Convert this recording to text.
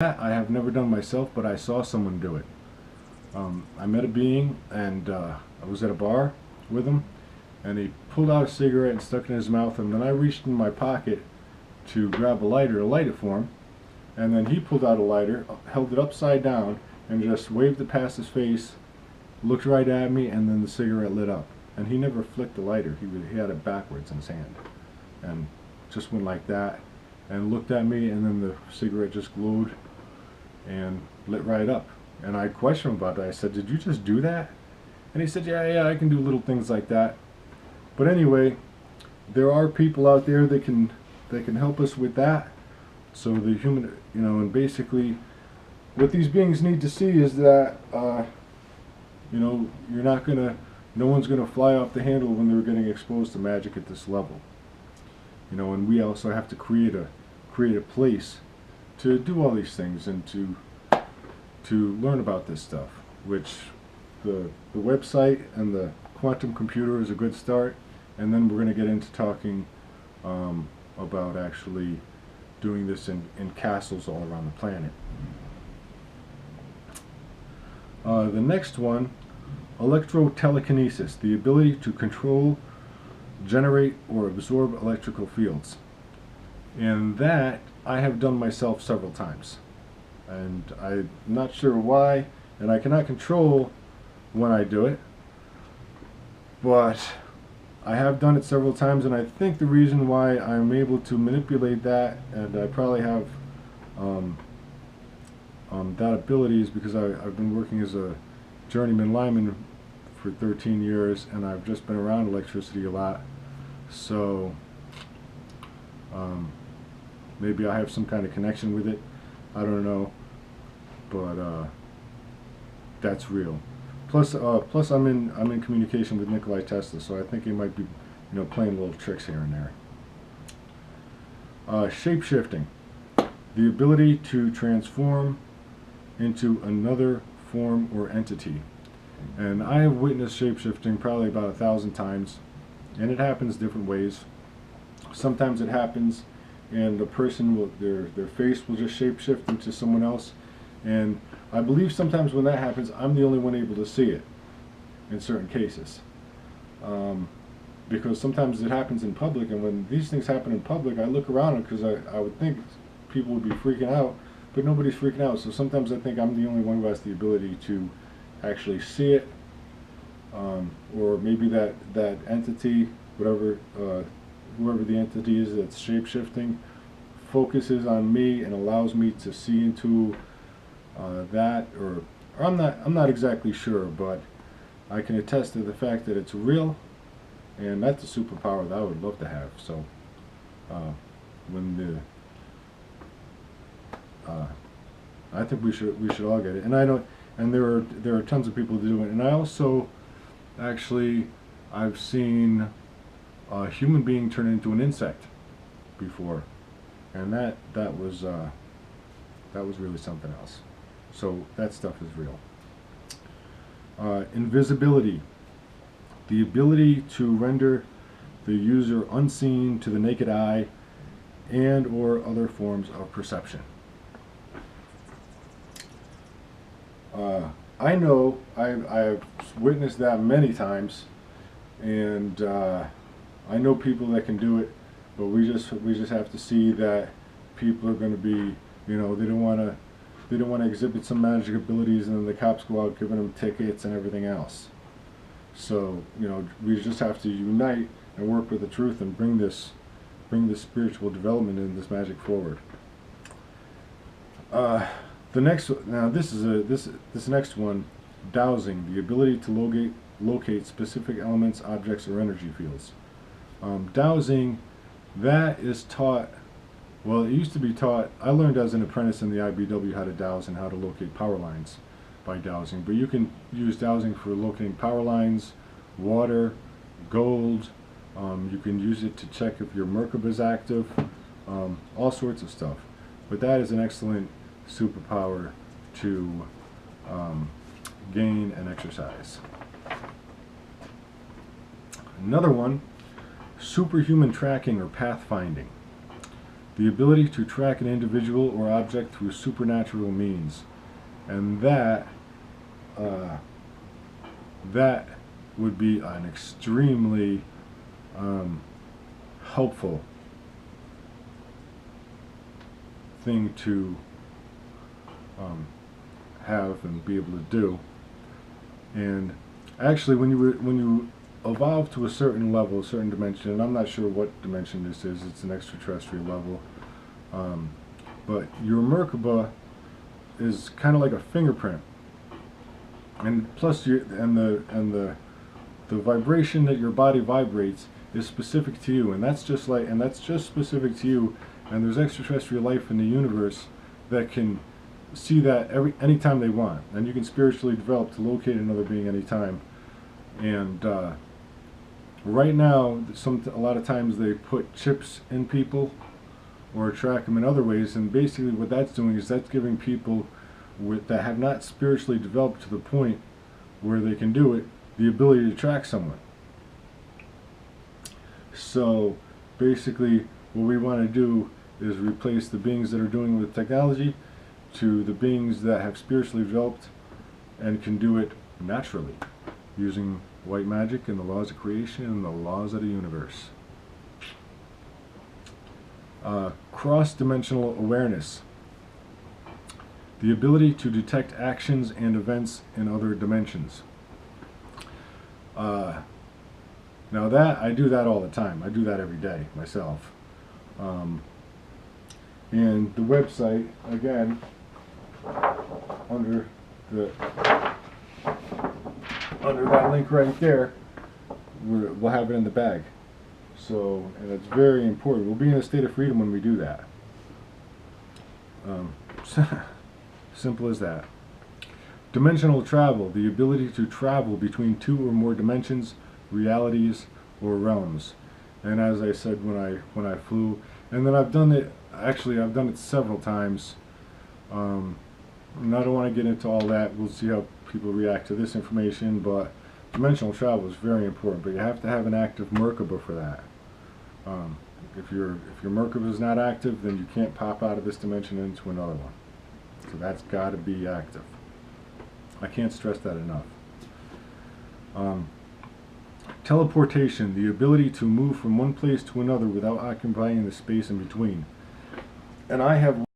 I have never done myself, but I saw someone do it. I met a being, and I was at a bar with him, and he pulled out a cigarette and stuck it in his mouth, and then I reached in my pocket to grab a lighter to light it for him, and then he pulled out a lighter, held it upside down, and just waved it past his face, looked right at me, and then the cigarette lit up. And he never flicked the lighter. He had it backwards in his hand, and just went like that, and looked at me, and then the cigarette just glowed and lit right up. And I questioned him about that. I said, "Did you just do that?" And he said, "Yeah, I can do little things like that." But anyway, there are people out there that can help us with that. So the human, and basically, what these beings need to see is that, you're not gonna, no one's gonna fly off the handle when they're getting exposed to magic at this level. And we also have to create a place to do all these things and to learn about this stuff, which the website and the quantum computer is a good start, and then we're going to get into talking about actually doing this in castles all around the planet. The next one, electrotelekinesis, the ability to control, generate, or absorb electrical fields. And that I have done myself several times. And I'm not sure why, and I cannot control when I do it, but I have done it several times, and I think the reason why I'm able to manipulate that, and I probably have that ability, is because I've been working as a journeyman lineman for 13 years, and I've just been around electricity a lot, so maybe I have some kind of connection with it. I don't know, but that's real. Plus I'm in communication with Nikolai Tesla, so I think he might be, playing little tricks here and there. Shape-shifting, the ability to transform into another form or entity. And I have witnessed shape-shifting probably about 1,000 times, and it happens different ways. Sometimes it happens and the person will, their face will just shapeshift into someone else, and I believe sometimes when that happens, I'm the only one able to see it in certain cases, because sometimes it happens in public, and when these things happen in public, I look around because I would think people would be freaking out, but nobody's freaking out. So sometimes I think I'm the only one who has the ability to actually see it, or maybe that entity, whatever, whoever the entity is that's shape-shifting, focuses on me and allows me to see into that, or I'm not exactly sure, but I can attest to the fact that it's real, and that's a superpower that I would love to have. So I think we should all get it, and I know, and there are tons of people that do it, and I also actually I've seen a human being turn into an insect before, and that was really something else. So that stuff is real. Invisibility, the ability to render the user unseen to the naked eye and or other forms of perception. I know I've witnessed that many times, and I know people that can do it, but we just have to see that people are going to be, they don't want to exhibit some magic abilities, and then the cops go out giving them tickets and everything else. So we just have to unite and work with the truth and bring this spiritual development in this magic forward. The next, now this next one, dowsing, the ability to locate specific elements, objects, or energy fields. Dowsing, that is taught, well, it used to be taught, I learned as an apprentice in the IBW how to dowse and how to locate power lines by dowsing, but you can use dowsing for locating power lines, water, gold, you can use it to check if your Merkaba is active, all sorts of stuff. But that is an excellent superpower to gain and exercise. Another one, superhuman tracking or pathfinding, the ability to track an individual or object through supernatural means. And that would be an extremely helpful thing to have and be able to do. And actually, when you evolve to a certain level, a certain dimension, and I'm not sure what dimension this is, it's an extraterrestrial level, but your Merkaba is kind of like a fingerprint, and plus the vibration that your body vibrates is specific to you, and that's just specific to you. And there's extraterrestrial life in the universe that can see that anytime they want, and you can spiritually develop to locate another being anytime. And right now, a lot of times they put chips in people or track them in other ways, and basically what that's doing is that's giving people that have not spiritually developed to the point where they can do it the ability to track someone. So basically what we want to do is replace the beings that are doing with technology to the beings that have spiritually developed and can do it naturally using white magic and the laws of creation and the laws of the universe. Cross-dimensional awareness. The ability to detect actions and events in other dimensions. Now that, I do that all the time. I do that every day myself. And the website, again, under that link right there, we'll have it in the bag. So, and it's very important. We'll be in a state of freedom when we do that. Simple as that. Dimensional travel, the ability to travel between two or more dimensions, realities, or realms. And as I said when I flew, and then I've done it. Actually, I've done it several times. And I don't want to get into all that. We'll see how people react to this information. But dimensional travel is very important. But you have to have an active Merkaba for that. If your Merkaba is not active, then you can't pop out of this dimension into another one. So that's got to be active. I can't stress that enough. Teleportation, the ability to move from one place to another without occupying the space in between. And I have